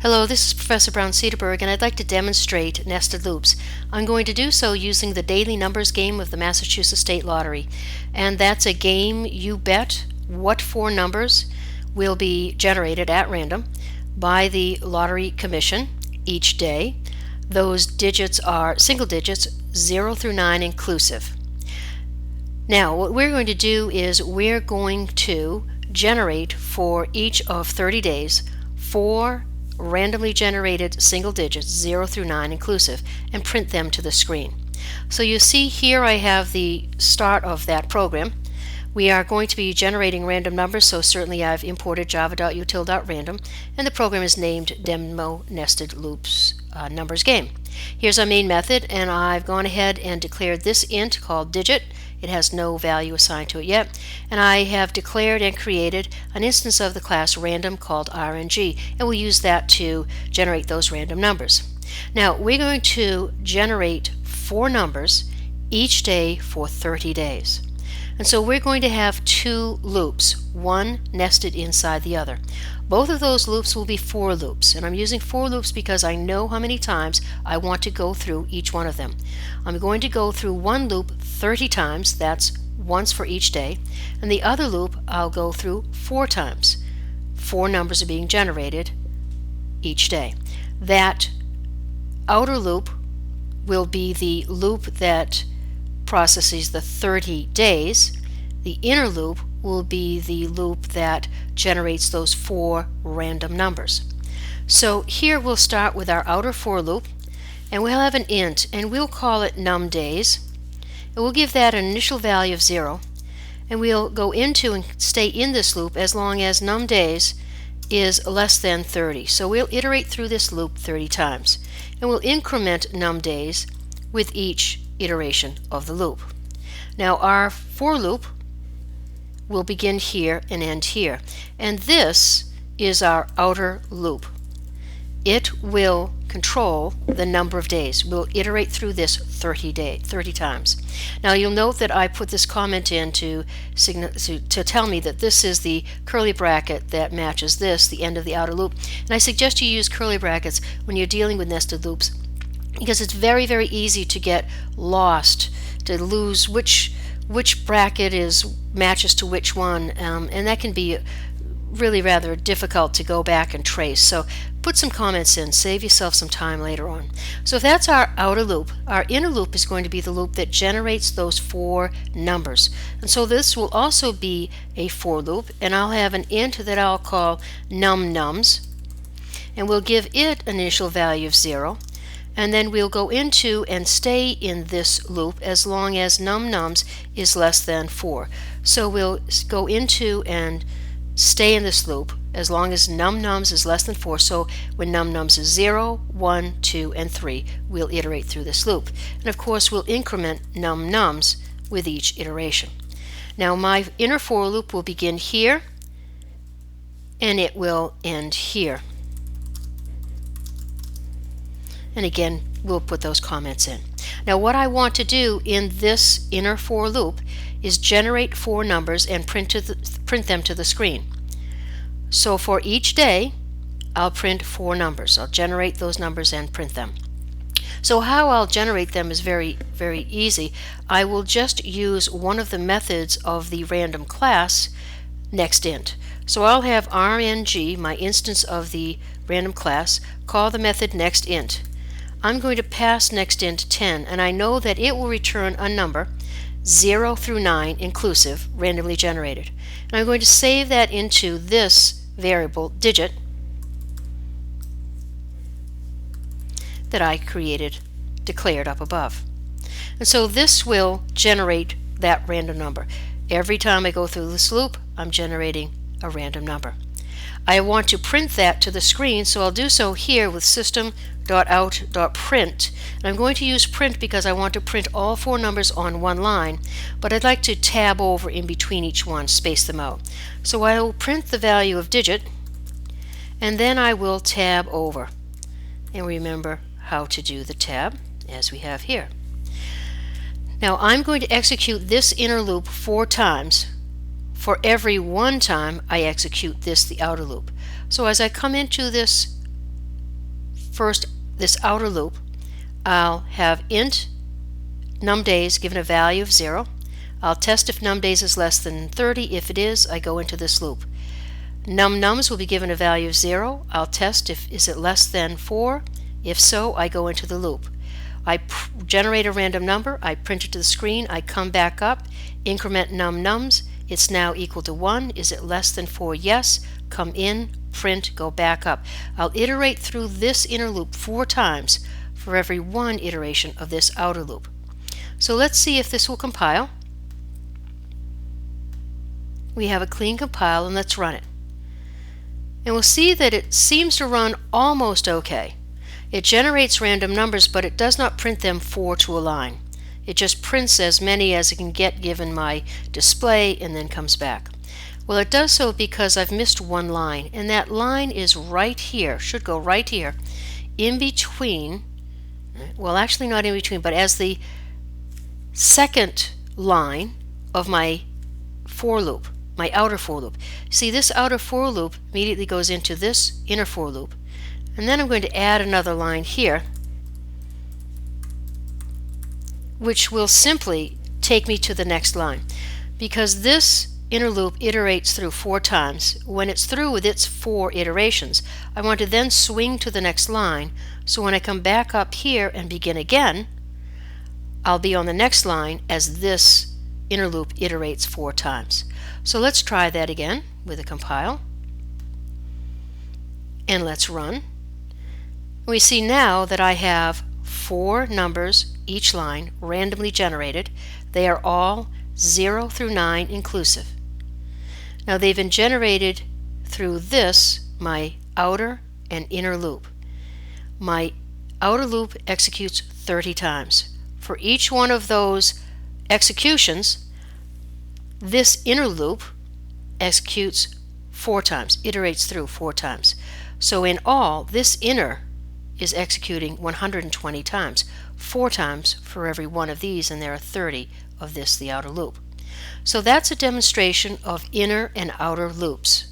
Hello, this is Professor Brown-Sederberg, and I'd like to demonstrate nested loops. I'm going to do so using the daily numbers game of the Massachusetts State Lottery. And that's a game you bet what four numbers will be generated at random by the Lottery Commission each day. Those digits are single digits, 0 through 9 inclusive. Now, what we're going to do is we're going to generate for each of 30 days four randomly generated single digits, 0 through 9 inclusive, and print them to the screen. So you see here I have the start of that program. We are going to be generating random numbers, so certainly I've imported java.util.random, and the program is named DemoNestedLoopsNumbersGame. Here's our main method, and I've gone ahead and declared this int called digit. It has no value assigned to it yet, and I have declared and created an instance of the class random called RNG, and we'll use that to generate those random numbers. Now we're going to generate four numbers each day for 30 days. And so we're going to have two loops, one nested inside the other. Both of those loops will be for loops, and I'm using for loops because I know how many times I want to go through each one of them. I'm going to go through one loop 30 times, that's once for each day, and the other loop I'll go through 4 times. 4 numbers are being generated each day. That outer loop will be the loop that processes the 30 days. The inner loop will be the loop that generates those 4 random numbers. So here we'll start with our outer for loop, and we'll have an int, and we'll call it numDays, and we'll give that an initial value of 0, and we'll go into and stay in this loop as long as numDays is less than 30. So we'll iterate through this loop 30 times, and we'll increment numDays with each iteration of the loop. Now our for loop will begin here and end here, and this is our outer loop. It will control the number of days. We'll iterate through this 30 times. Now you'll note that I put this comment in to tell me that this is the curly bracket that matches this, the end of the outer loop, and I suggest you use curly brackets when you're dealing with nested loops, because it's very, very easy to get lost, to lose which bracket matches to which one, and that can be really rather difficult to go back and trace. So put some comments in, save yourself some time later on. So if that's our outer loop, our inner loop is going to be the loop that generates those 4 numbers. And so this will also be a for loop, and I'll have an int that I'll call numNums, and we'll give it an initial value of 0. And then we'll go into and stay in this loop as long as numNums is less than 4. So we'll go into and stay in this loop as long as numNums is less than 4. So when numNums is 0, 1, 2, and 3, we'll iterate through this loop. And of course we'll increment numNums with each iteration. Now my inner for loop will begin here, and it will end here. And again, we'll put those comments in. Now what I want to do in this inner for loop is generate 4 numbers and print them to the screen. So for each day, I'll print 4 numbers. I'll generate those numbers and print them. So how I'll generate them is very, very easy. I will just use one of the methods of the random class nextInt. So I'll have RNG, my instance of the random class, call the method nextInt. I'm going to pass nextInt 10, and I know that it will return a number 0 through 9 inclusive, randomly generated. And I'm going to save that into this variable digit that I declared up above. And so this will generate that random number. Every time I go through this loop, I'm generating a random number. I want to print that to the screen, so I'll do so here with system.out.print. And I'm going to use print because I want to print all 4 numbers on one line, but I'd like to tab over in between each one, space them out. So I will print the value of digit, and then I will tab over. And remember how to do the tab, as we have here. Now I'm going to execute this inner loop 4 times. For every one time I execute this, the outer loop. So as I come into this first this outer loop, I'll have int numDays given a value of 0. I'll test if numDays is less than 30. If it is, I go into this loop. Nums will be given a value of 0. I'll test if is it less than 4. If so, I go into the loop. I generate a random number, I print it to the screen, I come back up, increment nums, it's now equal to 1. Is it less than 4? Yes. Come in, print, go back up. I'll iterate through this inner loop 4 times for every 1 iteration of this outer loop. So let's see if this will compile. We have a clean compile, and let's run it. And we'll see that it seems to run almost okay. It generates random numbers, but it does not print them 4 to a line. It just prints as many as it can get given my display and then comes back. Well, it does so because I've missed one line, and that line is right here, should go right here, in between, well actually not in between, but as the second line of my for loop, my outer for loop. See, this outer for loop immediately goes into this inner for loop. And then I'm going to add another line here, which will simply take me to the next line. Because this inner loop iterates through 4 times, when it's through with its 4 iterations, I want to then swing to the next line. So when I come back up here and begin again, I'll be on the next line as this inner loop iterates 4 times. So let's try that again with a compile. And let's run. We see now that I have 4 numbers each line randomly generated. They are all 0 through 9 inclusive. Now they've been generated through this, my outer and inner loop. My outer loop executes 30 times. For each one of those executions, this inner loop executes 4 times, iterates through 4 times. So in all, this inner is executing 120 times, 4 times for every one of these, and there are 30 of this, the outer loop. So that's a demonstration of inner and outer loops.